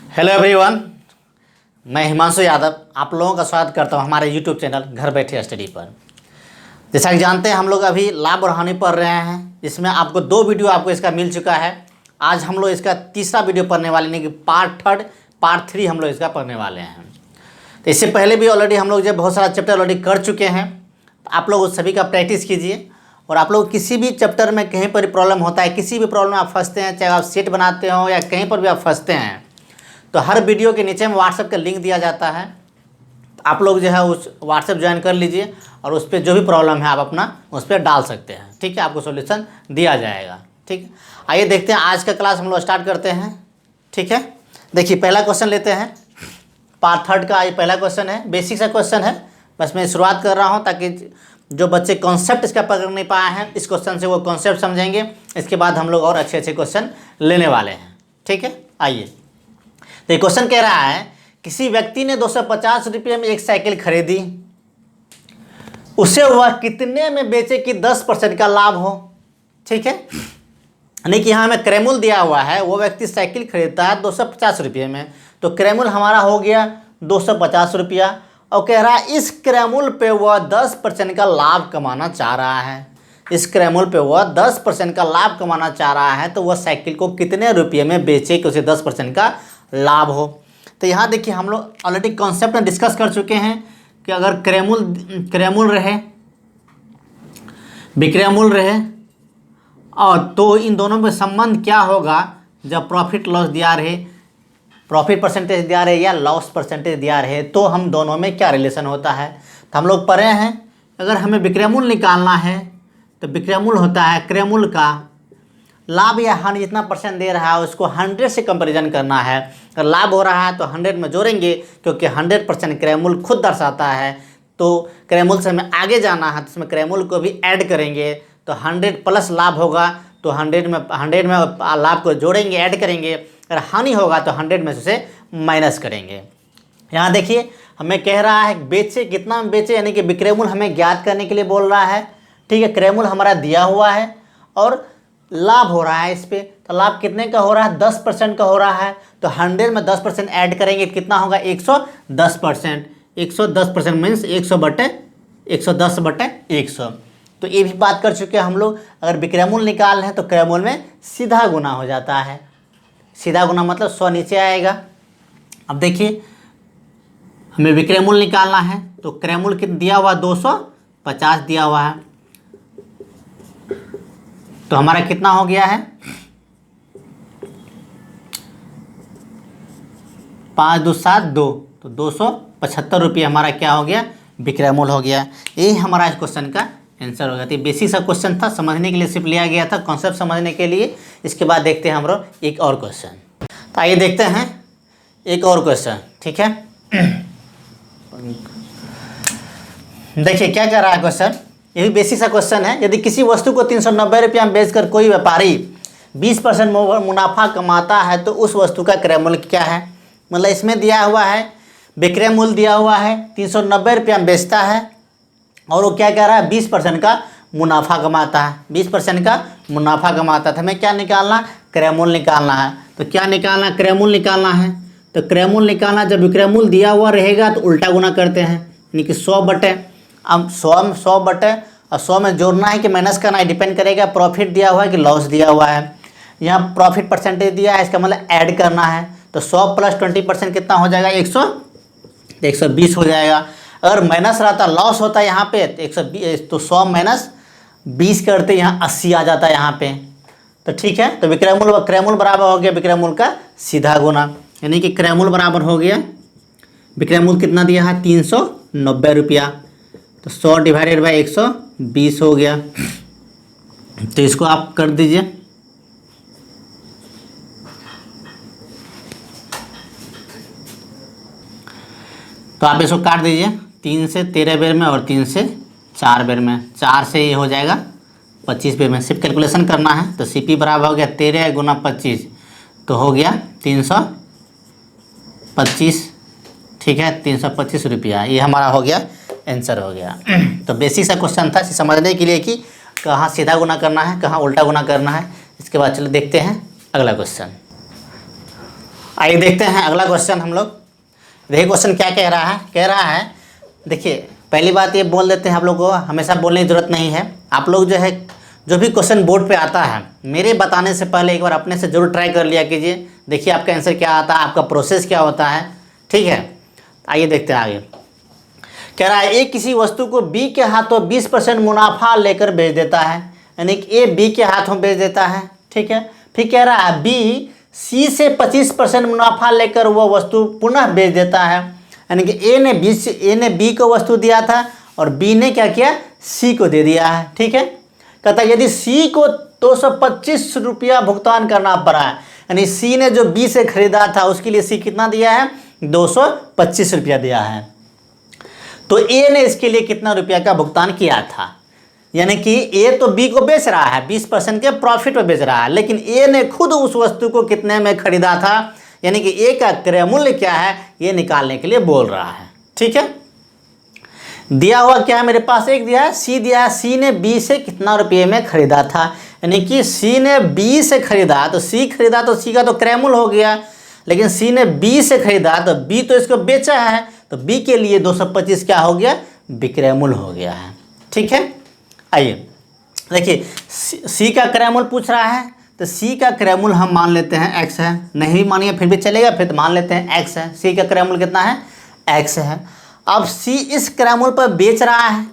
Hello everyone, मैं हिमांशु यादव आप लोगों का स्वागत करता हूं हमारे यूट्यूब चैनल घर बैठे स्टडी पर। जैसा कि जानते हैं हम लोग अभी लाभ और हानि पढ़ रहे हैं, जिसमें आपको 2 वीडियो आपको इसका मिल चुका है। आज हम लोग इसका तीसरा वीडियो पढ़ने वाले, यानी कि पार्ट 3 हम लोग इसका पढ़ने वाले हैं। तो इससे पहले भी ऑलरेडी हम लोग जब बहुत सारा चैप्टर ऑलरेडी कर चुके हैं, तो आप लोग उस सभी का प्रैक्टिस कीजिए। और आप लोग किसी भी चैप्टर में कहीं पर प्रॉब्लम होता है, किसी भी प्रॉब्लम में आप फंसते हैं, चाहे आप सेट बनाते हो या कहीं पर भी आप फंसते हैं, तो हर वीडियो के नीचे में व्हाट्सएप का लिंक दिया जाता है। आप लोग जो है उस व्हाट्सएप ज्वाइन कर लीजिए और उस पर जो भी प्रॉब्लम है आप अपना उस पर डाल सकते हैं। ठीक है, आपको सॉल्यूशन दिया जाएगा। ठीक है, आइए देखते हैं आज का क्लास हम लोग स्टार्ट करते हैं। ठीक है, देखिए पहला क्वेश्चन लेते हैं। पार्ट 3 का ये पहला क्वेश्चन है, बेसिक सा क्वेश्चन है। बस मैं शुरुआत कर रहा हूँ ताकि जो बच्चे कॉन्सेप्ट इसका पकड़ नहीं पाए हैं, इस क्वेश्चन से वो कॉन्सेप्ट समझेंगे। इसके बाद हम लोग और अच्छे अच्छे क्वेश्चन लेने वाले हैं। ठीक है, आइए। तो ये क्वेश्चन कह रहा है, किसी व्यक्ति ने 250 रुपये में एक साइकिल खरीदी, उसे वह कितने में बेचे कि 10% का लाभ हो। ठीक है, यानी कि यहाँ हमें क्रयमूल्य दिया हुआ है, वो व्यक्ति साइकिल खरीदता है 250 रुपये में, तो क्रयमूल्य हमारा हो गया 250 रुपया। और कह रहा है इस क्रयमूल्य पे वह 10% का लाभ कमाना चाह रहा है। इस क्रयमूल्य पे वह 10% का लाभ कमाना चाह रहा है, तो वह साइकिल को कितने रुपये में बेचे कि उसे 10% का लाभ हो। तो यहाँ देखिए हम लोग ऑलरेडी कॉन्सेप्ट में डिस्कस कर चुके हैं कि अगर क्रयमूल्य रहे, विक्रयमूल्य रहे, और तो इन दोनों में संबंध क्या होगा जब प्रॉफिट लॉस दिया रहे, प्रॉफिट परसेंटेज दिया रहे या लॉस परसेंटेज दिया रहे, तो हम दोनों में क्या रिलेशन होता है। तो हम लोग पढ़े हैं, अगर हमें विक्रयमूल्य निकालना है तो विक्रयमूल्य होता है क्रयमूल्य का लाभ या हानि जितना परसेंट दे रहा है उसको 100 से कंपैरिजन करना है। अगर लाभ हो रहा है तो 100 में जोड़ेंगे, क्योंकि 100% क्रयमूल्य खुद दर्शाता है। तो क्रयमूल्य से हमें आगे जाना है तो इसमें क्रयमूल्य को भी ऐड करेंगे, तो 100 प्लस लाभ होगा तो 100 में लाभ को जोड़ेंगे, ऐड करेंगे। अगर हानि होगा तो 100 में से उसे माइनस करेंगे। यहाँ देखिए हमें कह रहा है बेचे, कितना में बेचे, यानी कि विक्रयमूल्य हमें ज्ञात करने के लिए बोल रहा है। ठीक है, क्रयमूल्य हमारा दिया हुआ है और लाभ हो रहा है इस पर, तो लाभ कितने का हो रहा है, 10% का हो रहा है। तो 100 में 10% ऐड करेंगे, कितना होगा 110%। 110% मीन्स 110/100। तो ये भी बात कर चुके हैं हम लोग। अगर विक्रयमूल्य निकाल रहे हैं तो क्रयमूल्य में सीधा गुना हो जाता है। सीधा गुना मतलब 100 नीचे आएगा। अब देखिए हमें विक्रयमूल्य निकालना है, तो क्रयमूल्य कितना दिया हुआ, 250 दिया हुआ है, तो हमारा कितना हो गया है 5 2 7 2, तो 275 रुपये हमारा क्या हो गया, विक्रयमूल्य हो गया। यही हमारा इस क्वेश्चन का आंसर हो गया। तो बेसिक सा क्वेश्चन था, समझने के लिए सिर्फ लिया गया था, कॉन्सेप्ट समझने के लिए। इसके बाद देखते हैं हम लोग एक और क्वेश्चन। तो आइए देखते हैं एक और क्वेश्चन। ठीक है, देखिए क्या कह रहा है क्वेश्चन, ये भी बेसिक सा क्वेश्चन है। यदि किसी वस्तु को 390 रुपया में बेचकर कोई व्यापारी 20% मुनाफा कमाता है, तो उस वस्तु का क्रयमूल्य क्या है। मतलब इसमें दिया हुआ है, विक्रय मूल्य दिया हुआ है, 390 रुपया में बेचता है और वो क्या कह रहा है, 20% का मुनाफा कमाता है। 20% का मुनाफा कमाता था। हमें क्या निकालना, क्रयमूल्य निकालना है। तो क्या निकालना, क्रयमूल्य निकालना है। तो क्रयमूल्य निकालना, जब विक्रयमूल्य दिया हुआ रहेगा तो उल्टा गुना करते हैं, यानी कि 100 बटे, अब 100 बटे और 100 में जोड़ना है कि माइनस करना है, डिपेंड करेगा प्रॉफिट दिया हुआ है कि लॉस दिया हुआ है। यहाँ प्रॉफिट परसेंटेज दिया है, इसका मतलब ऐड करना है। तो 100 प्लस 20% कितना हो जाएगा, 120 हो जाएगा। अगर माइनस रहता, लॉस होता यहाँ पे, तो 120, तो 100 माइनस 20 करते यहाँ 80 आ जाता है यहाँ पे। तो ठीक है, तो क्रयमूल्य बराबर हो गया विक्रयमूल्य का सीधा गुना, यानी कि क्रयमूल्य बराबर हो गया, विक्रयमूल्य कितना दिया है 390 रुपया, तो 100 डिवाइडेड बाई 120 हो गया। तो इसको आप कर दीजिए, तो आप इसको काट दीजिए, 3 से 13 बेर में और 3 से 4 बेर में। 4 से ये हो जाएगा 25 बेर में। सिर्फ कैलकुलेशन करना है, तो CP बराबर हो गया 13 गुना 25, तो हो गया 325। ठीक है, 325 रुपया, ये हमारा हो गया आंसर हो गया। तो बेसिक सा क्वेश्चन था समझने के लिए कि कहाँ सीधा गुना करना है, कहाँ उल्टा गुना करना है। इसके बाद चलो देखते हैं अगला क्वेश्चन। आइए देखते हैं अगला क्वेश्चन हम लोग। देखिए क्वेश्चन क्या कह रहा है देखिए पहली बात ये बोल देते हैं, आप लोग को हमेशा बोलने की ज़रूरत नहीं है। आप लोग जो है जो भी क्वेश्चन बोर्ड पे आता है मेरे बताने से पहले एक बार अपने से ज़रूर ट्राई कर लिया कीजिए। देखिए आपका आंसर क्या आता है, आपका प्रोसेस क्या होता है, ठीक है। आइए देखते हैं आगे। कह रहा है ए किसी वस्तु को बी के हाथों 20% मुनाफा लेकर बेच देता है, यानी कि ए बी के हाथों बेच देता है, ठीक है। फिर कह रहा है बी सी से 25% मुनाफा लेकर वह वस्तु पुनः बेच देता है, यानी कि ए ने बी को वस्तु दिया था और बी ने क्या किया, सी को दे दिया है, ठीक है। कहता है यदि सी को 225 रुपया भुगतान करना पड़ा है, यानी सी ने जो बी से खरीदा था उसके लिए सी कितना दिया है, 225 रुपया दिया है। तो ए ने इसके लिए कितना रुपया का भुगतान किया था, यानी कि ए तो बी को बेच रहा है 20% के प्रॉफिट में बेच रहा है, लेकिन ए ने खुद उस वस्तु को कितने में खरीदा था, यानी कि ए का क्रय मूल्य क्या है ये निकालने के लिए बोल रहा है, ठीक है। दिया हुआ क्या है मेरे पास, एक दिया है सी, दिया है सी ने बी से कितना रुपये में खरीदा था, यानी कि सी ने बी से खरीदा तो सी खरीदा तो सी का तो क्रय मूल्य हो गया, लेकिन सी ने बी से खरीदा तो बी तो इसको बेचा है, तो बी के लिए 225 क्या हो गया, विक्रय मूल्य हो गया है, ठीक है। आइए देखिए सी का क्रय मूल्य पूछ रहा है, तो सी का क्रय मूल्य हम मान लेते हैं एक्स है, नहीं भी मानिए फिर भी चलेगा, फिर तो मान लेते हैं एक्स है। सी का क्रय मूल्य कितना है, एक्स है। अब सी इस क्रय मूल्य पर बेच रहा है,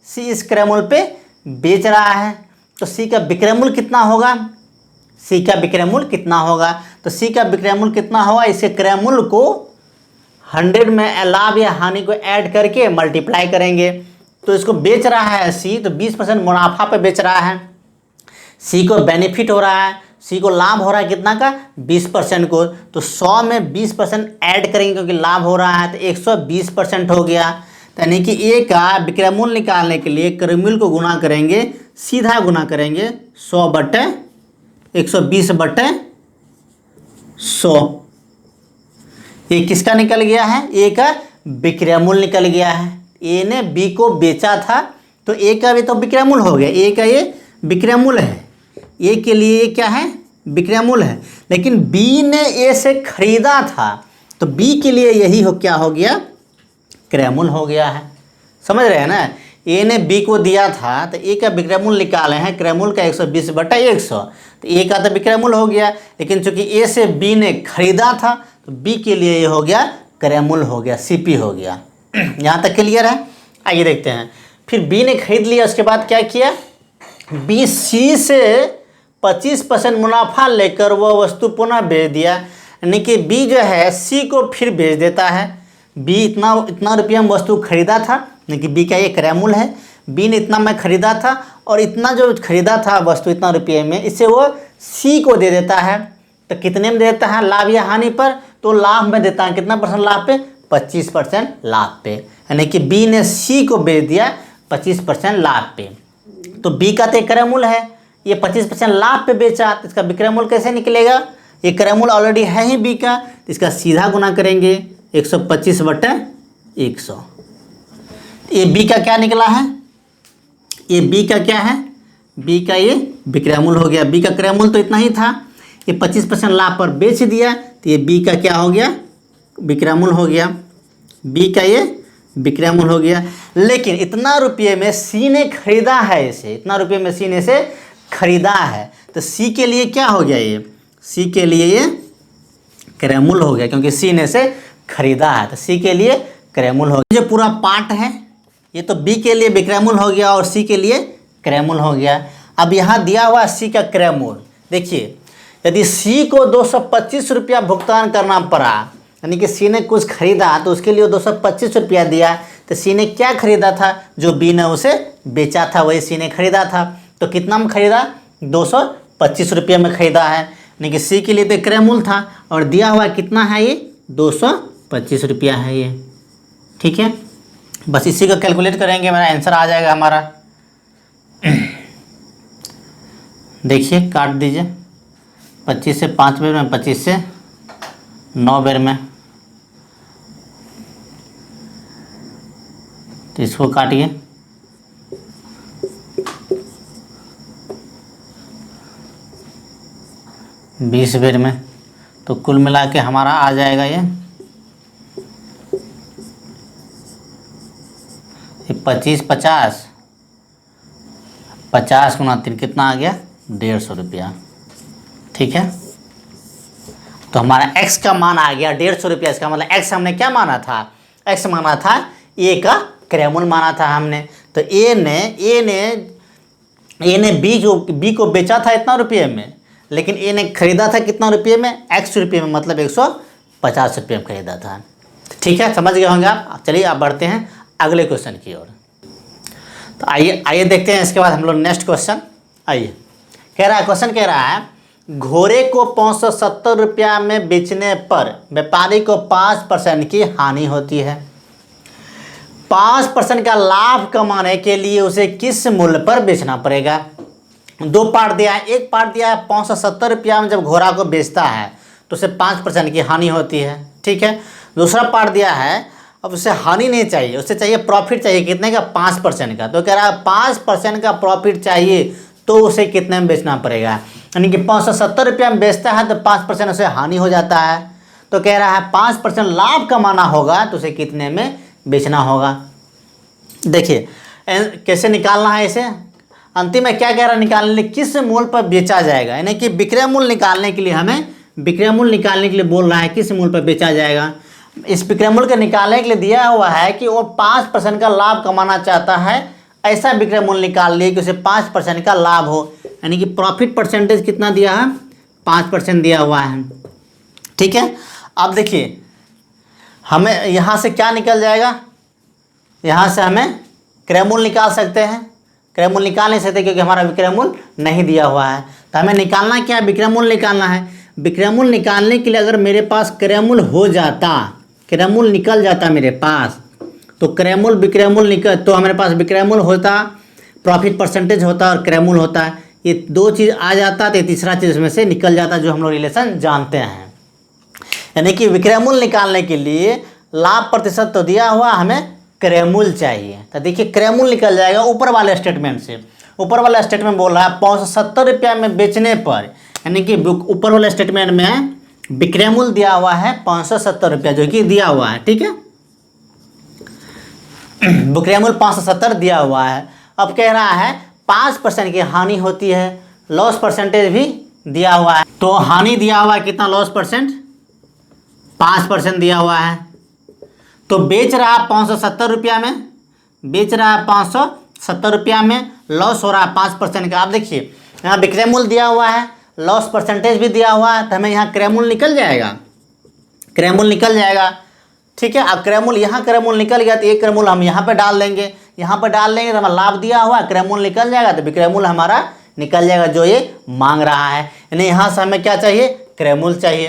सी इस क्रय मूल्य पे बेच रहा है, तो सी का विक्रय मूल्य कितना होगा, सी का विक्रय मूल्य कितना होगा, तो सी का विक्रय मूल्य कितना होगा, इसके क्रय मूल्य को 100 में लाभ या हानि को ऐड करके मल्टीप्लाई करेंगे। तो इसको बेच रहा है सी, तो 20% मुनाफा पे बेच रहा है, सी को बेनिफिट हो रहा है, सी को लाभ हो रहा है कितना का, 20% को, तो 100 में 20% ऐड करेंगे क्योंकि लाभ हो रहा है, तो 120% हो गया। यानी कि ए का विक्रय मूल्य निकालने के लिए क्रय मूल्य को गुना करेंगे, सीधा गुना करेंगे 100/120/100। ये किसका निकल गया है, ए का विक्रय मूल्य निकल गया है। ए ने बी को बेचा था तो ए का भी तो विक्रय मूल्य हो गया, ए का ये विक्रय मूल्य है, ए के लिए ये क्या है, विक्रय मूल्य है। लेकिन बी ने ए से खरीदा था तो बी के लिए यही हो क्या हो गया, क्रय मूल्य हो गया है। समझ रहे हैं ना, ए ने बी को दिया था तो ए का विक्रय मूल्य निकाले हैं, क्रय मूल्य का 120/100, तो ए का तो विक्रय मूल्य हो गया, लेकिन चूंकि ए से बी ने खरीदा था तो बी के लिए ये हो गया क्रय मूल्य हो गया, सीपी हो गया। यहाँ तक क्लियर है। आइए देखते हैं, फिर बी ने खरीद लिया, उसके बाद क्या किया, बी सी से 25% मुनाफा लेकर वह वस्तु पुनः बेच दिया, यानी कि बी जो है सी को फिर बेच देता है। बी इतना रुपया में वस्तु खरीदा था, यानी कि बी का ये क्रय मूल्य है, बी ने इतना में खरीदा था और इतना जो खरीदा था वस्तु इतना रुपये में, इससे वो सी को दे देता है। तो कितने में देता है, लाभ या हानि पर, तो लाभ में देता है, कितना परसेंट लाभ पे, 25% लाभ पे, यानी कि बी ने सी को बेच दिया 25% लाभ पे। तो बी का तो क्रय मूल्य है, ये 25% लाभ पे बेचा, तो इसका विक्रय मूल्य कैसे निकलेगा, ये क्रय मूल्य ऑलरेडी है ही बी का, तो इसका सीधा गुना करेंगे 125/100। ये बी का क्या निकला है, ये बी का क्या है, बी का ये विक्रय मूल्य हो गया। बी का क्रय मूल्य तो इतना ही था, ये 25% लाभ पर बेच दिया, तो ये बी का क्या हो गया, विक्रय मूल्य हो गया, बी का ये विक्रय मूल्य हो गया। लेकिन इतना रुपये में सी ने खरीदा है इसे, इतना रुपये में सी ने इसे खरीदा है, तो सी के लिए क्या हो गया, ये सी के लिए ये क्रय मूल्य हो गया, क्योंकि सी ने इसे खरीदा है, तो सी के लिए क्रय मूल्य हो गया। जो पूरा पार्ट है ये तो बी के लिए विक्रय मूल्य हो गया और सी के लिए क्रय मूल्य हो गया। अब यहाँ दिया हुआ सी का क्रय मूल्य देखिए, यदि सी को 225 रुपया भुगतान करना पड़ा, यानी कि सी ने कुछ खरीदा तो उसके लिए 225 रुपया दिया, तो सी ने क्या खरीदा था, जो बी ने उसे बेचा था वही सी ने खरीदा था, तो कितना में खरीदा, 225 रुपये में खरीदा है, यानी कि सी के लिए तो क्रय मूल्य था और दिया हुआ कितना है, ये 225 रुपया है ये, ठीक है। बस इसी को कैलकुलेट करेंगे, मेरा आंसर आ जाएगा हमारा। देखिए काट दीजिए, 25 से 5 बेर में, 25 से 9 बेर में, तो इसको काटिए, बीस बेर में, तो कुल मिला के हमारा आ जाएगा ये 25 50 50 गुना 3 कितना आ गया 150 रुपया। ठीक है, तो हमारा x का मान आ गया 150 रुपया। इसका मतलब x हमने क्या माना था, x माना था a का क्रैमूल माना था हमने। तो a ने b को बेचा था इतना रुपये में, लेकिन a ने खरीदा था कितना रुपये में, x रुपये में, मतलब 150 रुपये में खरीदा था। ठीक है, समझ गए होंगे आप। चलिए आप बढ़ते हैं अगले क्वेश्चन की ओर। तो आइए देखते हैं इसके बाद हम लोग नेक्स्ट क्वेश्चन। आइए, क्वेश्चन कह रहा है घोड़े को 570 रुपया में बेचने पर व्यापारी को 5% की हानि होती है। 5% का लाभ कमाने के लिए उसे किस मूल्य पर बेचना पड़ेगा। दो पार्ट दिया है, एक पार्ट दिया है 570 रुपया में जब घोड़ा को बेचता है तो उसे 5% की हानि होती है। ठीक है, दूसरा पार्ट दिया है, अब उसे हानि नहीं चाहिए, उसे चाहिए प्रॉफिट चाहिए, कितने का 5% का। तो कह रहा है 5% का प्रॉफिट चाहिए तो उसे कितने में बेचना पड़ेगा, यानी कि 570 रुपया में बेचता है तो 5% उसे हानि हो जाता है। तो कह रहा है 5% लाभ कमाना होगा तो उसे कितने में बेचना होगा। देखिए कैसे निकालना है इसे। अंतिम में क्या कह रहा है, निकालने के लिए किस मूल्य पर बेचा जाएगा, यानी कि विक्रय मूल्य निकालने के लिए हमें विक्रय मूल्य निकालने के लिए बोल रहा है किस मूल्य पर बेचा जाएगा। इस विक्रय मूल्य के निकालने के लिए दिया हुआ है कि वो 5% का लाभ कमाना चाहता है, ऐसा विक्रय मूल्य निकाल लिए कि उसे 5% का लाभ हो, यानी कि प्रॉफिट परसेंटेज कितना दिया है 5% दिया हुआ है। ठीक है, अब देखिए हमें यहाँ से क्या निकल जाएगा, यहाँ से हमें क्रय मूल्य निकाल सकते हैं। क्रय मूल्य निकाल नहीं सकते क्योंकि हमारा विक्रय मूल्य नहीं दिया हुआ है। तो हमें निकालना क्या है, विक्रय मूल्य निकालना है। विक्रय मूल्य निकालने के लिए अगर मेरे पास क्रय मूल्य हो जाता, क्रय मूल्य निकल जाता मेरे पास, तो क्रय मूल्य विक्रय मूल्य निकल, तो हमारे पास विक्रय मूल्य होता, प्रॉफिट परसेंटेज होता और क्रय मूल्य होता है। ये दो चीज़ आ जाता तो तीसरा चीज़ इसमें से निकल जाता जो हम लोग रिलेशन जानते हैं। यानी कि विक्रय मूल्य निकालने के लिए लाभ प्रतिशत तो दिया हुआ, हमें क्रय मूल्य चाहिए। तो देखिए क्रय मूल्य निकल जाएगा ऊपर वाले स्टेटमेंट से। ऊपर वाला स्टेटमेंट बोल रहा है 570 रुपया में बेचने पर, यानी कि ऊपर वाले स्टेटमेंट में विक्रय मूल्य दिया हुआ है 570 रुपया जो कि दिया हुआ है। ठीक है, विक्रय मूल्य 570 दिया हुआ है। अब कह रहा है 5% की हानि होती है, लॉस परसेंटेज भी दिया हुआ है। तो हानि दिया हुआ है कितना, लॉस परसेंट 5% दिया हुआ है। तो बेच रहा है 570 रुपया में, बेच रहा है 570 रुपया में, लॉस हो रहा है 5% का। आप देखिए यहाँ विक्रय मूल्य दिया हुआ है, लॉस परसेंटेज भी दिया हुआ है, तो हमें यहाँ क्रय मूल्य निकल जाएगा, क्रय मूल्य निकल जाएगा। ठीक है, अब क्रय मूल्य यहाँ क्रय मूल्य निकल गया तो एक क्रय मूल्य हम यहाँ पे डाल देंगे, यहाँ पे डाल देंगे तो हमारा लाभ दिया हुआ क्रय मूल्य निकल जाएगा, तो विक्रय मूल्य हमारा निकल जाएगा जो ये मांग रहा है। यानी यहाँ से हमें क्या चाहिए, क्रय मूल्य चाहिए।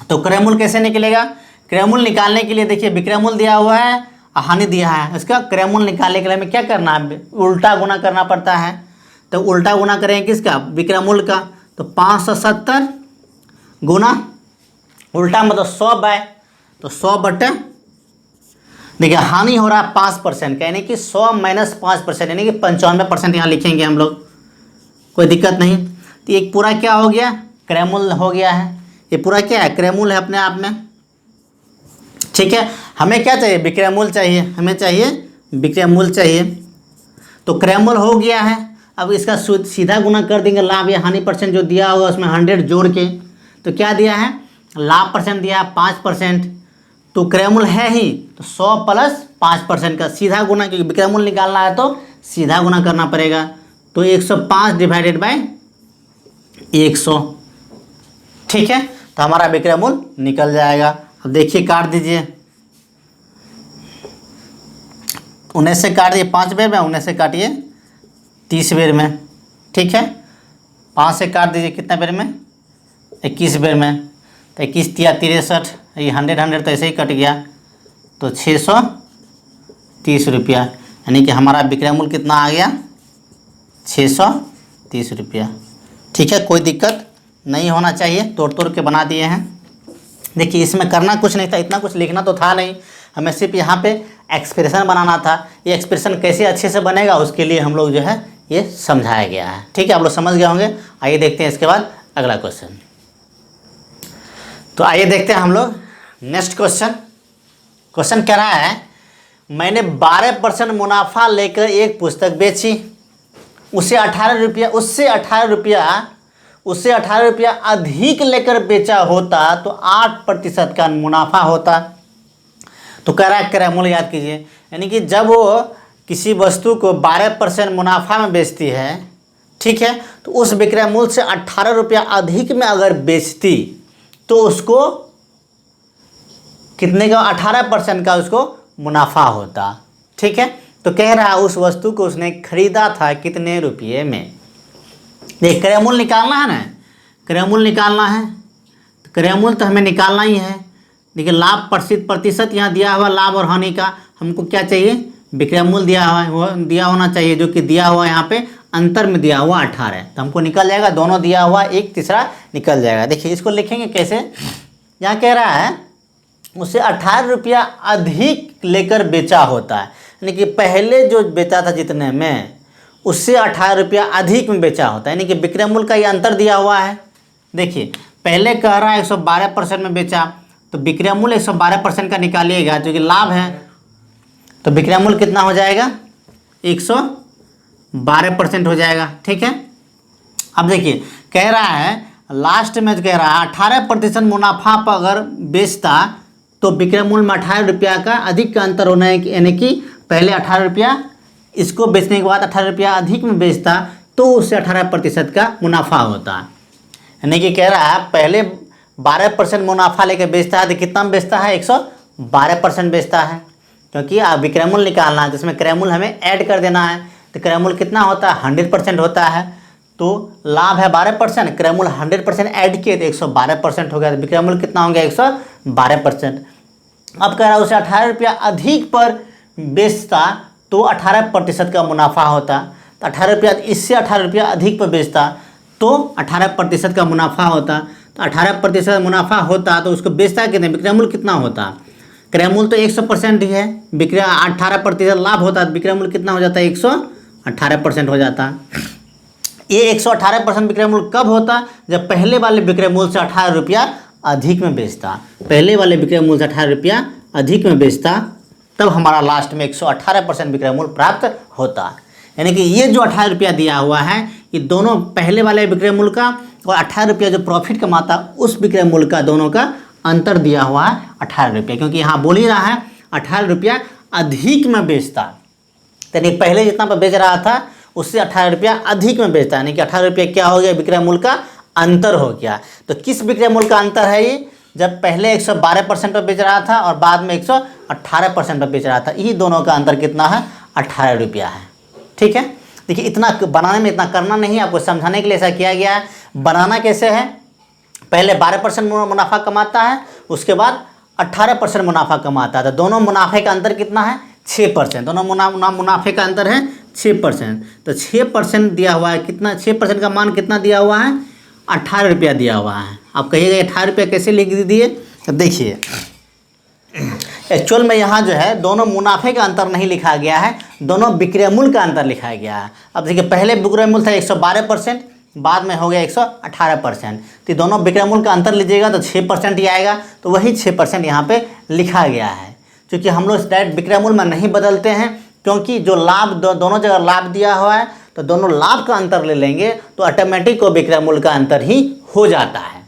तो क्रय मूल्य कैसे निकलेगा, क्रय मूल्य निकालने के लिए देखिए विक्रय मूल्य दिया हुआ है, हानि दिया है, इसका क्रय मूल्य निकालने के लिए हमें क्या करना है, उल्टा गुना करना पड़ता है। तो उल्टा गुना करेंगे किसका, विक्रय मूल्य का। तो 570 गुना उल्टा मतलब 100 बाय, तो 100 बटे, देखिए हानि हो रहा है 5% का, यानी कि 100 माइनस 5%, यानी कि 95% यहाँ लिखेंगे हम लोग, कोई दिक्कत नहीं। तो एक पूरा क्या हो गया, क्रय मूल्य हो गया है, ये पूरा क्या है, क्रय मूल्य है अपने आप में। ठीक है, हमें क्या चाहिए, विक्रय मूल्य चाहिए, हमें चाहिए विक्रय मूल्य चाहिए। तो क्रय मूल्य हो गया है, अब इसका सीधा गुना कर देंगे लाभ या हानि परसेंट जो दिया होगा उसमें 100 जोड़ के। तो क्या दिया है, लाभ परसेंट दिया है 5%, तो क्रय मूल्य है ही, तो 100 प्लस 5% का सीधा गुना, क्योंकि विक्रय मूल्य निकालना है तो सीधा गुना करना पड़ेगा। तो 105 डिवाइडेड बाय 100। ठीक है, तो हमारा विक्रय मूल्य निकल जाएगा। अब देखिए काट दीजिए, 19 से काट दिए 5 बेर में, 19 से काटिए 30 बेर में। ठीक है, 5 से काट दीजिए कितना बेर में, 21 बेर में। तो 21 तिया 63, ये 100 तो ऐसे ही कट गया, तो 630 रुपया, यानी कि हमारा विक्रय मूल्य कितना आ गया, 630 रुपया। ठीक है, कोई दिक्कत नहीं होना चाहिए, तोड़ तोड़ के बना दिए हैं। देखिए इसमें करना कुछ नहीं था, इतना कुछ लिखना तो था नहीं, हमें सिर्फ यहाँ पे एक्सप्रेशन बनाना था। ये एक्सप्रेशन कैसे अच्छे से बनेगा उसके लिए हम लोग जो है ये समझाया गया है। ठीक है, आप लोग समझ गए होंगे। आइए देखते हैं इसके बाद अगला क्वेश्चन। तो आइए देखते हैं हम लोग नेक्स्ट क्वेश्चन। क्वेश्चन कह रहा है मैंने 12% मुनाफा लेकर एक पुस्तक बेची, उससे 18 रुपया अधिक लेकर बेचा होता तो 8% का मुनाफा होता। तो कह रहा है क्रय मूल्य याद कीजिए, यानी कि जब वो किसी वस्तु को 12% मुनाफा में बेचती है, ठीक है, तो उस विक्रय मूल्य से 18 रुपया अधिक में अगर बेचती तो उसको कितने का 18% का उसको मुनाफा होता। ठीक है, तो कह रहा है उस वस्तु को उसने खरीदा था कितने रुपये में। देख क्रय मूल्य निकालना है ना, क्रय मूल्य निकालना है, तो क्रय मूल्य तो हमें निकालना ही है। देखिए लाभ प्रतिशत यहाँ दिया हुआ, लाभ और हानि का हमको क्या चाहिए, विक्रय मूल्य दिया हुआ है, वो दिया होना चाहिए, जो कि दिया हुआ यहाँ पे अंतर में दिया हुआ 18, तो हमको निकल जाएगा, दोनों दिया हुआ एक तीसरा निकल जाएगा। देखिए इसको लिखेंगे कैसे, यहाँ कह रहा है उसे 18 रुपया अधिक लेकर बेचा होता है, यानी कि पहले जो बेचा था जितने में उससे 18 रुपया अधिक में बेचा होता है, यानी कि विक्रय मूल्य का ये अंतर दिया हुआ है। देखिए पहले कह रहा है 112% में बेचा, तो विक्रय मूल्य 112% का निकालिएगा, जो कि लाभ है, तो विक्रय मूल्य कितना हो जाएगा 112% हो जाएगा। ठीक है, अब देखिए कह रहा है लास्ट में कह रहा है 18% मुनाफा पर अगर बेचता तो विक्रय मूल्य में 18 रुपया का अधिक का अंतर होना है, यानी कि पहले 18 रुपया, इसको बेचने के बाद 18 रुपया अधिक में बेचता तो उससे 18% का मुनाफा होता। यानी कि कह रहा है पहले 12% मुनाफा लेकर बेचता है, तो कितना में बेचता है 112% बेचता है, क्योंकि आप विक्रय मूल्य निकालना है, जिसमें क्रय मूल्य हमें ऐड कर देना है, तो क्रय मूल्य कितना होता है 100% होता है, तो लाभ है 12%, क्रय मूल्य 100% ऐड किए तो 112% हो गया, तो विक्रय मूल्य कितना हो गया 112%। अब कह रहा है उसे 18 रुपया अधिक पर बेचता तो 18% का मुनाफा होता, तो 18 रुपया, इससे 18 रुपया अधिक पर बेचता तो 18% का मुनाफा होता, तो 18% मुनाफा होता तो उसको बेचता कितने, विक्रय मूल्य कितना होता, क्रय मूल्य तो 100% ही है, विक्रय 18% लाभ होता, तो विक्रय मूल्य कितना हो जाता है 118% हो जाता। ये 118% विक्रय मूल्य कब होता, जब पहले वाले विक्रय मूल्य से 18 रुपया अधिक में बेचता, पहले वाले विक्रय मूल्य से 18 रुपया अधिक में बेचता, तब हमारा लास्ट में 118% विक्रय मूल्य प्राप्त होता। यानी कि ये जो 18 रुपया दिया हुआ है, ये दोनों पहले वाले विक्रय मूल्य का और 18 रुपया जो प्रॉफिट कमाता उस विक्रय मूल्य का, दोनों का अंतर दिया हुआ है 18 रुपया, क्योंकि यहाँ बोल ही रहा है 18 रुपया अधिक में बेचता, यानी पहले जितना पर बेच रहा था उससे 18 रुपया अधिक में बेचता, यानी कि 18 रुपया क्या हो गया, विक्रय मूल्य का अंतर हो गया। तो किस विक्रय मूल्य का अंतर है ये, जब पहले 112% पर बेच रहा था और बाद में 118% पर बेच रहा था, यही दोनों का अंतर कितना है 18 रुपया है। ठीक है, देखिए इतना बनाने में इतना करना नहीं है, आपको समझाने के लिए ऐसा किया गया है। बनाना कैसे है, पहले 12% मुनाफा कमाता है, उसके बाद 18% मुनाफा कमाता है, तो दोनों मुनाफे का अंतर कितना है 6%, दोनों मुनाफे का अंतर है 6%, तो 6% दिया हुआ है, कितना 6% का मान कितना दिया हुआ है 18 रुपया दिया हुआ है। आप कहिएगा 18 रुपया कैसे लिख दिए, तो देखिए एक्चुअल में यहाँ जो है दोनों मुनाफे का अंतर नहीं लिखा गया है, दोनों विक्रय मूल्य का अंतर लिखा गया है। अब देखिए पहले विक्रय मूल्य था 112%, बाद में हो गया 118%, तो दोनों विक्रय मूल्य का अंतर लीजिएगा तो 6% ही आएगा, तो वही 6% यहाँ पे लिखा गया है। क्योंकि हम लोग डायरेक्ट विक्रय मूल्य में नहीं बदलते हैं, क्योंकि जो लाभ दोनों जगह लाभ दिया हुआ है, तो दोनों लाभ का अंतर ले लेंगे तो ऑटोमेटिक को विक्रय मूल्य का अंतर ही हो जाता है।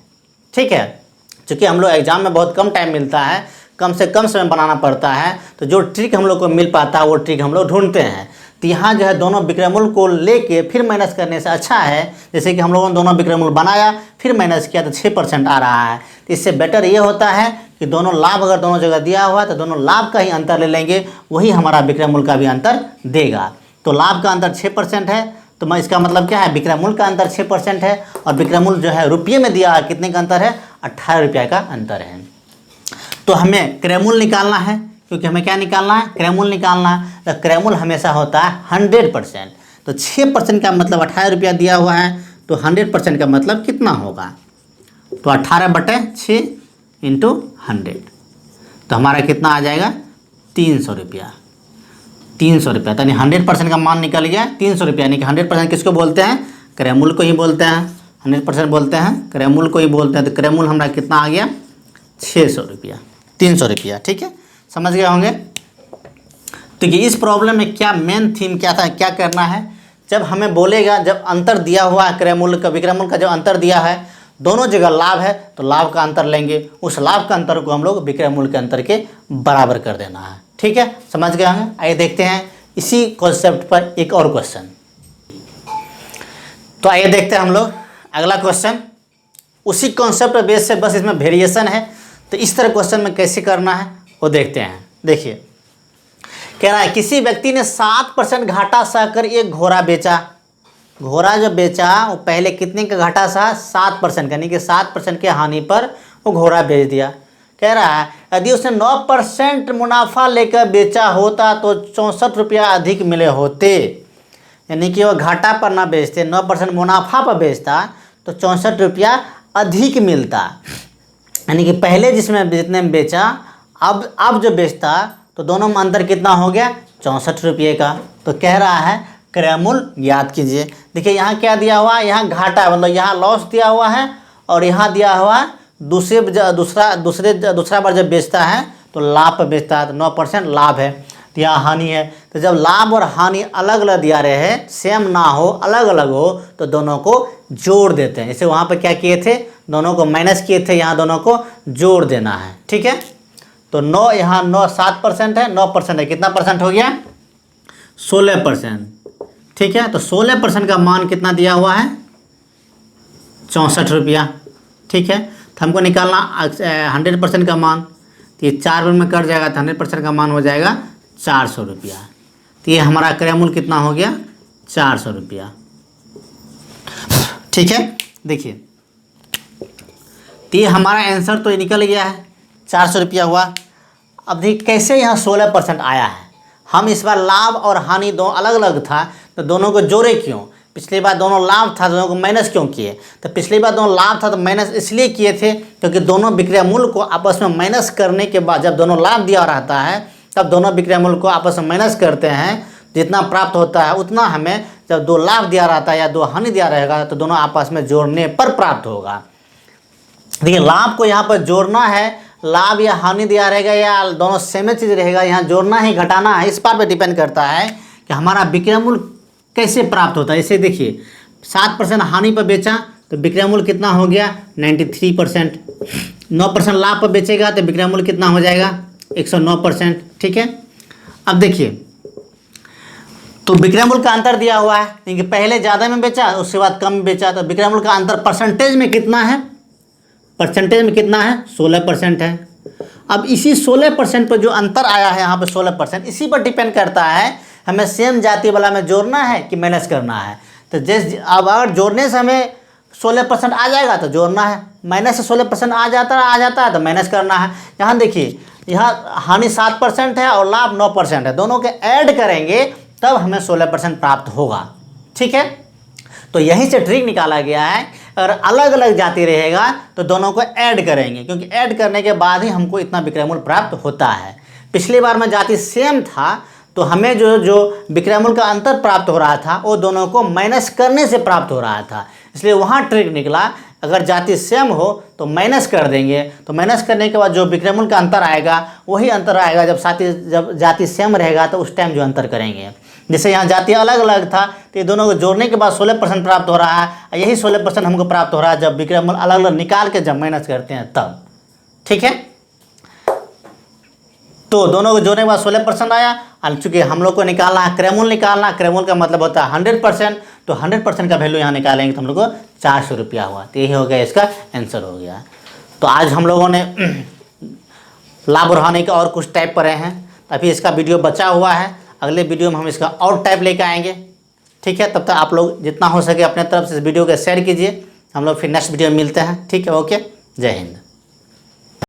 ठीक है, क्योंकि हम लोग एग्जाम में बहुत कम टाइम मिलता है, कम से कम समय बनाना पड़ता है, तो जो ट्रिक हम लोग को मिल पाता है वो ट्रिक हम लोग ढूंढते हैं। तो यहाँ जो है दोनों विक्रय मूल्य को लेके फिर माइनस करने से अच्छा है, जैसे कि हम लोगों ने दोनों विक्रय मूल्य बनाया फिर माइनस किया तो 6% आ रहा है, तो इससे बेटर ये होता है कि दोनों लाभ अगर दोनों जगह दिया हुआ है तो दोनों लाभ का ही अंतर ले लेंगे, वही हमारा विक्रय मूल्य का भी अंतर देगा। तो लाभ का अंतर 6% है, तो मैं इसका मतलब क्या है विक्रय मूल्य का अंतर 6% है, और विक्रय मूल्य जो है रुपये में दिया है कितने का अंतर है 18 रुपया का अंतर है। तो हमें क्रय मूल्य निकालना है, क्योंकि हमें क्या निकालना है क्रय मूल्य निकालना है, तो क्रय मूल्य हमेशा होता है 100%, तो 6% का मतलब 18 रुपया दिया हुआ है, तो 100% का मतलब कितना होगा, तो 18/6 इंटू 100, तो हमारा कितना आ जाएगा 300 रुपया, 300 रुपया, यानी 100% का मान निकल गया 300 रुपया। यानी कि 100% किसको बोलते हैं, क्रय मूल्य को ही बोलते हैं, 100% बोलते हैं क्रय मूल्य को ही बोलते हैं। तो क्रय मूल्य हमारा कितना आ गया 600 रुपया, 300 रुपया। ठीक है, समझ गए होंगे। तो ये इस प्रॉब्लम में क्या मेन थीम क्या था, क्या करना है, जब हमें बोलेगा, जब अंतर दिया हुआ है क्रय मूल्य का विक्रय मूल्य का जो अंतर दिया है, दोनों जगह लाभ है तो लाभ का अंतर लेंगे, उस लाभ का अंतर को हम लोग विक्रय मूल्य के अंतर के बराबर कर देना है। ठीक है, समझ गए होंगे। आइए देखते हैं इसी कॉन्सेप्ट पर एक और क्वेश्चन। तो आइए देखते हैं हम लोग अगला क्वेश्चन। उसी कॉन्सेप्ट बेस से बस इसमें वेरिएशन है, तो इस तरह क्वेश्चन में कैसे करना है वो देखते हैं। देखिए, कह रहा है किसी व्यक्ति ने 7% घाटा सहकर एक घोड़ा बेचा। घोड़ा जो बेचा वो पहले कितने का घाटा सहा, 7% यानी कि 7% के हानि पर वो घोड़ा बेच दिया। कह रहा है यदि उसने 9% मुनाफा लेकर बेचा होता तो 64 रुपया अधिक मिले होते। यानी कि वो घाटा पर ना बेचते, 9% मुनाफा पर बेचता तो 64 रुपया अधिक मिलता। यानी कि पहले जितने में बेचा, अब जो बेचता तो दोनों में अंतर कितना हो गया, 64 रुपये का। तो कह रहा है क्रय मूल्य ज्ञात कीजिए। देखिए यहाँ क्या दिया हुआ है, यहाँ घाटा मतलब यहाँ लॉस दिया हुआ है, और यहाँ दिया हुआ है दूसरा बार जब बेचता है तो लाभ पर बेचता है, तो 9% लाभ है, तो यहाँ हानि है। तो जब लाभ और हानि अलग अलग दिया रहे हैं, सेम ना हो, अलग अलग हो, तो दोनों को जोड़ देते हैं। जैसे वहाँ पर क्या किए थे, दोनों को माइनस किए थे, यहाँ दोनों को जोड़ देना है। ठीक है, तो 9 यहाँ 7% है, 9% है, कितना परसेंट हो गया, 16%। ठीक है, तो 16% का मान कितना दिया हुआ है, 64 रुपया। ठीक है, तो हमको निकालना 100% का मान, तो ये 4 बार में कट जाएगा तो 100% का मान हो जाएगा 400 रुपया। तो ये हमारा क्रय मूल्य कितना हो गया, 400 रुपया। ठीक है, देखिए तो ये हमारा आंसर तो ये निकल गया है, 400 रुपया हुआ। अब देखिए कैसे यहाँ 16% आया है। हम इस बार लाभ और हानि दो अलग अलग था, तो दोनों को जोड़े क्यों, पिछली बार दोनों लाभ था, दोनों को माइनस क्यों किए, तो पिछली बार दोनों लाभ था तो माइनस इसलिए किए थे क्योंकि दोनों विक्रय मूल्य को आपस में माइनस करने के बाद, जब दोनों लाभ दिया रहता है तब दोनों विक्रय मूल्य को आपस में माइनस करते हैं, जितना प्राप्त होता है उतना हमें, जब 2 लाभ दिया रहता है या 2 हानि दिया रहेगा तो दोनों आपस में जोड़ने पर प्राप्त होगा। देखिए लाभ को यहाँ पर जोड़ना है, लाभ या हानि दिया रहेगा या दोनों सेम चीज़ रहेगा, यहाँ जोड़ना ही घटाना है, इस बात पर डिपेंड करता है कि हमारा विक्रय मूल्य कैसे प्राप्त होता है। इसे देखिए 7% हानि पर बेचा तो विक्रय मूल्य कितना हो गया, 93%। 9% लाभ पर बेचेगा तो विक्रय मूल्य कितना हो जाएगा, 109%। ठीक है, अब देखिए तो विक्रय मूल्य का अंतर दिया हुआ है, क्योंकि पहले ज़्यादा में बेचा उसके बाद कम में बेचा, तो विक्रय मूल्य का अंतर परसेंटेज में कितना है, परसेंटेज में कितना है, 16% है। अब इसी 16% पर जो अंतर आया है यहाँ पर 16%, इसी पर डिपेंड करता है हमें सेम जाति वाला में जोड़ना है कि माइनस करना है। तो जैसे अब अगर जोड़ने से हमें 16% आ जाएगा तो जोड़ना है, माइनस से 16% आ जाता है तो माइनस करना है। यहाँ देखिए यहाँ हानि 7% है और लाभ 9% है, दोनों के ऐड करेंगे तब हमें 16% प्राप्त होगा। ठीक है, तो यहीं से ट्रिक निकाला गया है। अगर अलग अलग जाति रहेगा तो दोनों को ऐड करेंगे, क्योंकि ऐड करने के बाद ही हमको इतना विक्रय मूल्य प्राप्त होता है। पिछली बार में जाति सेम था तो हमें जो विक्रय मूल्य का अंतर प्राप्त हो रहा था वो दोनों को माइनस करने से प्राप्त हो रहा था, इसलिए वहाँ ट्रिक निकला। अगर जाति सेम हो तो माइनस कर देंगे, तो माइनस करने के बाद जो विक्रय मूल्य का अंतर आएगा वही अंतर आएगा, जब जाति सेम रहेगा तो उस टाइम जो अंतर करेंगे। जैसे यहाँ जाति अलग अलग था तो ये दोनों को जोड़ने के बाद 16% प्राप्त हो रहा है, यही 16% हमको प्राप्त हो रहा है जब विक्रय मूल्य अलग अलग निकाल के जब माइनस करते हैं तब। ठीक है, तो दोनों को जोड़ने के बाद 16% आया। और चूँकि हम लोग को निकालना है क्रय मूल्य, निकालना क्रय मूल्य का मतलब होता है 100%, तो 100% का वैल्यू यहाँ निकालेंगे तो हम लोग को 400 रुपया हुआ। तो यही हो गया, इसका आंसर हो गया। तो आज हम लोगों ने लाभ और हानि का और कुछ टाइप पढ़े हैं, अभी इसका वीडियो बचा हुआ है, अगले वीडियो में हम इसका और टाइप लेकर आएंगे। ठीक है, तब तक आप लोग जितना हो सके अपने तरफ से इस वीडियो को शेयर कीजिए। हम लोग फिर नेक्स्ट वीडियो में मिलते हैं। ठीक है, ओके, जय हिंद।